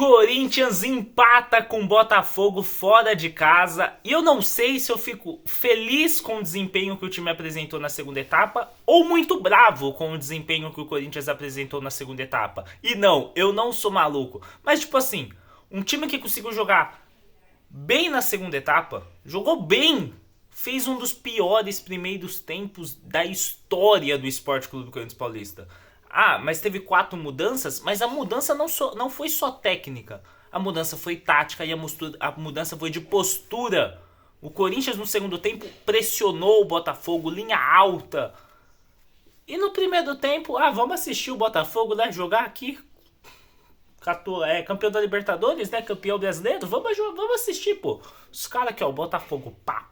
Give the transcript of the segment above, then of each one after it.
Corinthians empata com Botafogo fora de casa e eu não sei se eu fico feliz com o desempenho que o time apresentou na segunda etapa ou muito bravo com o desempenho que o Corinthians apresentou na segunda etapa. E não, eu não sou maluco, mas tipo assim, um time que conseguiu jogar bem na segunda etapa, jogou bem, fez um dos piores primeiros tempos da história do Esporte Clube Corinthians Paulista. Ah, mas teve 4 mudanças, mas a mudança não foi só técnica. A mudança foi tática e a mudança foi de postura. O Corinthians no segundo tempo pressionou o Botafogo, linha alta. E no primeiro tempo, vamos assistir o Botafogo, né, jogar aqui. Campeão da Libertadores, né, campeão brasileiro. Vamos assistir, pô. Os caras aqui, ó, o Botafogo, pá.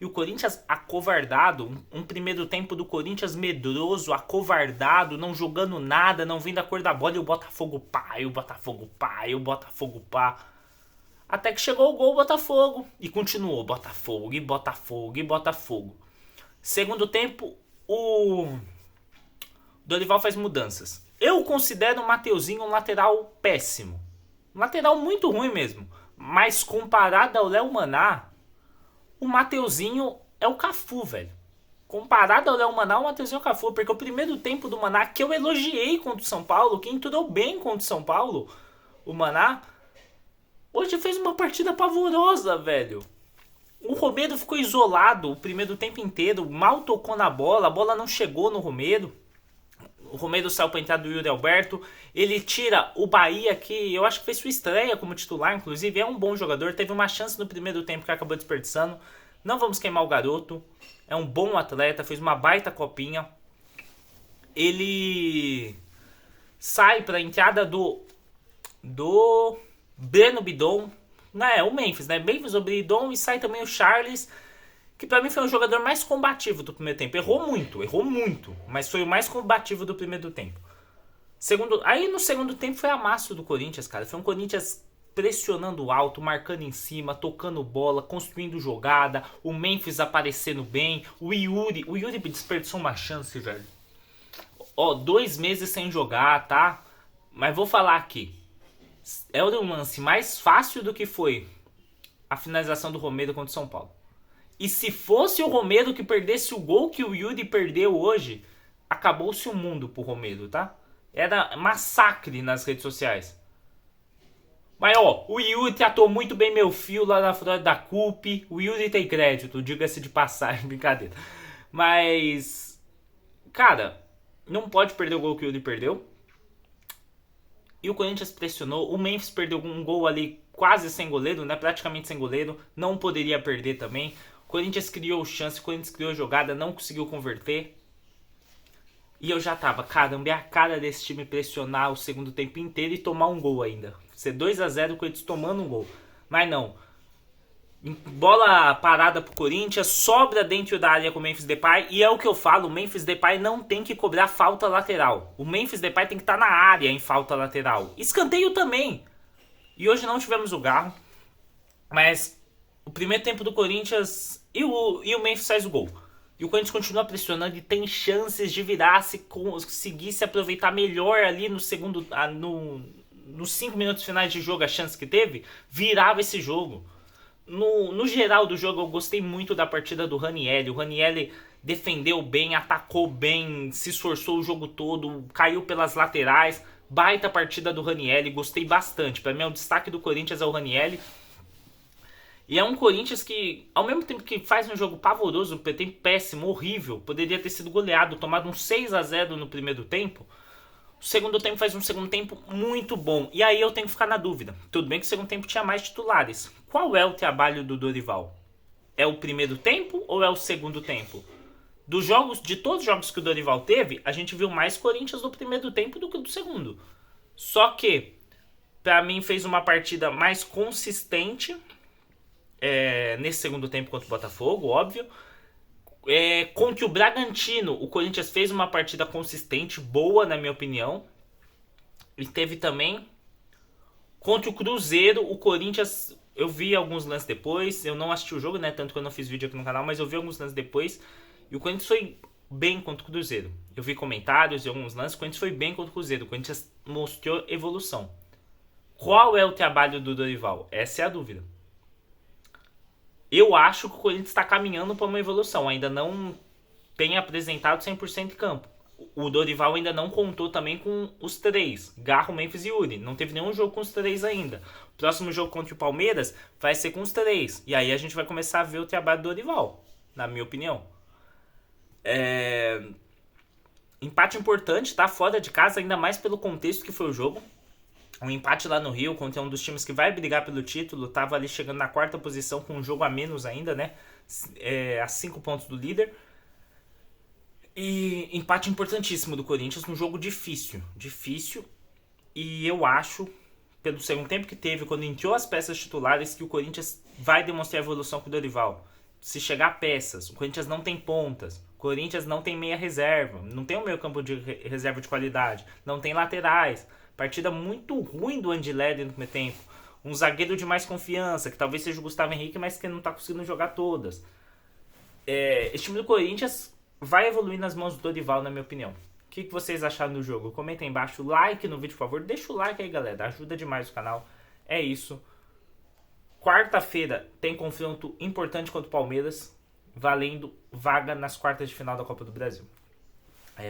E o Corinthians acovardado, um primeiro tempo do Corinthians medroso, acovardado, não jogando nada, não vindo a cor da bola, e o Botafogo pá, e o Botafogo pá, e o Botafogo pá. Até que chegou o gol Botafogo, e continuou Botafogo, e Botafogo, e Botafogo. Segundo tempo, o Dorival faz mudanças. Eu considero o Mateuzinho um lateral péssimo. Um lateral muito ruim mesmo. Mas comparado ao Léo Maná, o Mateuzinho é o Cafu, velho. Comparado ao Léo Maná, o Mateuzinho é o Cafu. Porque o primeiro tempo do Maná, que eu elogiei contra o São Paulo, que entrou bem contra o São Paulo, o Maná, hoje fez uma partida pavorosa, velho. O Romero ficou isolado o primeiro tempo inteiro, mal tocou na bola, a bola não chegou no Romero. O Romero saiu para entrar do Yuri Alberto. Ele tira o Bahia, que eu acho que fez sua estreia como titular, inclusive. É um bom jogador. Teve uma chance no primeiro tempo que acabou desperdiçando. Não vamos queimar o garoto. É um bom atleta. Fez uma baita copinha. Ele sai para a entrada do Breno Bidon. O Memphis, né? Memphis, o Bidon, e sai também o Charles, que pra mim foi o jogador mais combativo do primeiro tempo. Errou muito, mas foi o mais combativo do primeiro tempo. Aí no segundo tempo foi amasso do Corinthians, cara. Foi um Corinthians pressionando alto, marcando em cima, tocando bola, construindo jogada, o Memphis aparecendo bem, o Yuri desperdiçou uma chance, velho. 2 meses sem jogar, tá? Mas vou falar aqui. É um lance mais fácil do que foi a finalização do Romero contra o São Paulo. E se fosse o Romero que perdesse o gol que o Yuri perdeu hoje, acabou-se o mundo pro Romero, tá? Era massacre nas redes sociais. Mas o Yuri tratou muito bem meu filho lá na Florida da CUP. O Yuri tem crédito, diga-se de passagem, brincadeira. Mas, cara, não pode perder o gol que o Yuri perdeu. E o Corinthians pressionou. O Memphis perdeu um gol ali quase sem goleiro, né? Praticamente sem goleiro. Não poderia perder também. O Corinthians criou chance, o Corinthians criou jogada, não conseguiu converter. E eu já tava, caramba, é a cara desse time pressionar o segundo tempo inteiro e tomar um gol ainda. Ser 2-0, o Corinthians tomando um gol. Mas não. Bola parada pro Corinthians, sobra dentro da área com o Memphis Depay. E é o que eu falo, o Memphis Depay não tem que cobrar falta lateral. O Memphis Depay tem que estar na área em falta lateral. Escanteio também. E hoje não tivemos o Garro. Mas o primeiro tempo do Corinthians e o Memphis faz o gol. E o Corinthians continua pressionando e tem chances de virar, se conseguir se aproveitar melhor ali no segundo, nos 5 minutos finais de jogo, a chance que teve, virava esse jogo. No geral do jogo, eu gostei muito da partida do Ranieri. O Ranieri defendeu bem, atacou bem, se esforçou o jogo todo, caiu pelas laterais. Baita partida do Ranieri, gostei bastante. Para mim, o destaque do Corinthians é o Ranieri. E é um Corinthians que, ao mesmo tempo que faz um jogo pavoroso, um tempo péssimo, horrível, poderia ter sido goleado, tomado um 6-0 no primeiro tempo. O segundo tempo faz um segundo tempo muito bom. E aí eu tenho que ficar na dúvida. Tudo bem que o segundo tempo tinha mais titulares. Qual é o trabalho do Dorival? É o primeiro tempo ou é o segundo tempo? De todos os jogos que o Dorival teve, a gente viu mais Corinthians do primeiro tempo do que do segundo. Só que, pra mim, fez uma partida mais consistente nesse segundo tempo contra o Botafogo, óbvio. Contra o Bragantino, o Corinthians fez uma partida consistente, boa na minha opinião. E teve também contra o Cruzeiro, o Corinthians, eu vi alguns lances depois, eu não assisti o jogo, né, tanto que eu não fiz vídeo aqui no canal, mas eu vi alguns lances depois, e o Corinthians foi bem contra o Cruzeiro. Eu vi comentários e alguns lances, o Corinthians foi bem contra o Cruzeiro, o Corinthians mostrou evolução. Qual é o trabalho do Dorival? Essa é a dúvida. Eu acho que o Corinthians está caminhando para uma evolução. Ainda não tem apresentado 100% em campo. O Dorival ainda não contou também com os três, Garro, Memphis e Yuri. Não teve nenhum jogo com os três ainda. O próximo jogo contra o Palmeiras vai ser com os três. E aí a gente vai começar a ver o trabalho do Dorival, na minha opinião. Empate importante, tá? Fora de casa, ainda mais pelo contexto que foi o jogo. Um empate lá no Rio contra um dos times que vai brigar pelo título. Tava ali chegando na quarta posição com um jogo a menos ainda, né? A 5 pontos do líder. E empate importantíssimo do Corinthians num jogo difícil. Difícil. E eu acho, pelo segundo tempo que teve, quando entrou as peças titulares, que o Corinthians vai demonstrar evolução com o Dorival. Se chegar peças, o Corinthians não tem pontas. O Corinthians não tem meia reserva. Não tem um meio campo de reserva de qualidade. Não tem laterais. Partida muito ruim do Andilé no primeiro tempo. Um zagueiro de mais confiança, que talvez seja o Gustavo Henrique, mas que não está conseguindo jogar todas. Esse time do Corinthians vai evoluir nas mãos do Dorival, na minha opinião. O que vocês acharam do jogo? Comenta aí embaixo, like no vídeo, por favor. Deixa o like aí, galera. Ajuda demais o canal. É isso. Quarta-feira tem confronto importante contra o Palmeiras, valendo vaga nas quartas de final da Copa do Brasil.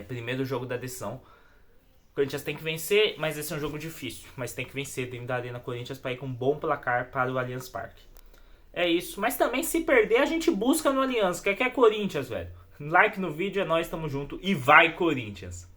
Primeiro jogo da decisão. O Corinthians tem que vencer, mas esse é um jogo difícil. Mas tem que vencer dentro da Arena Corinthians para ir com um bom placar para o Allianz Parque. É isso. Mas também, se perder, a gente busca no Allianz, que é Corinthians, velho. Like no vídeo, é nóis, tamo junto. E vai, Corinthians!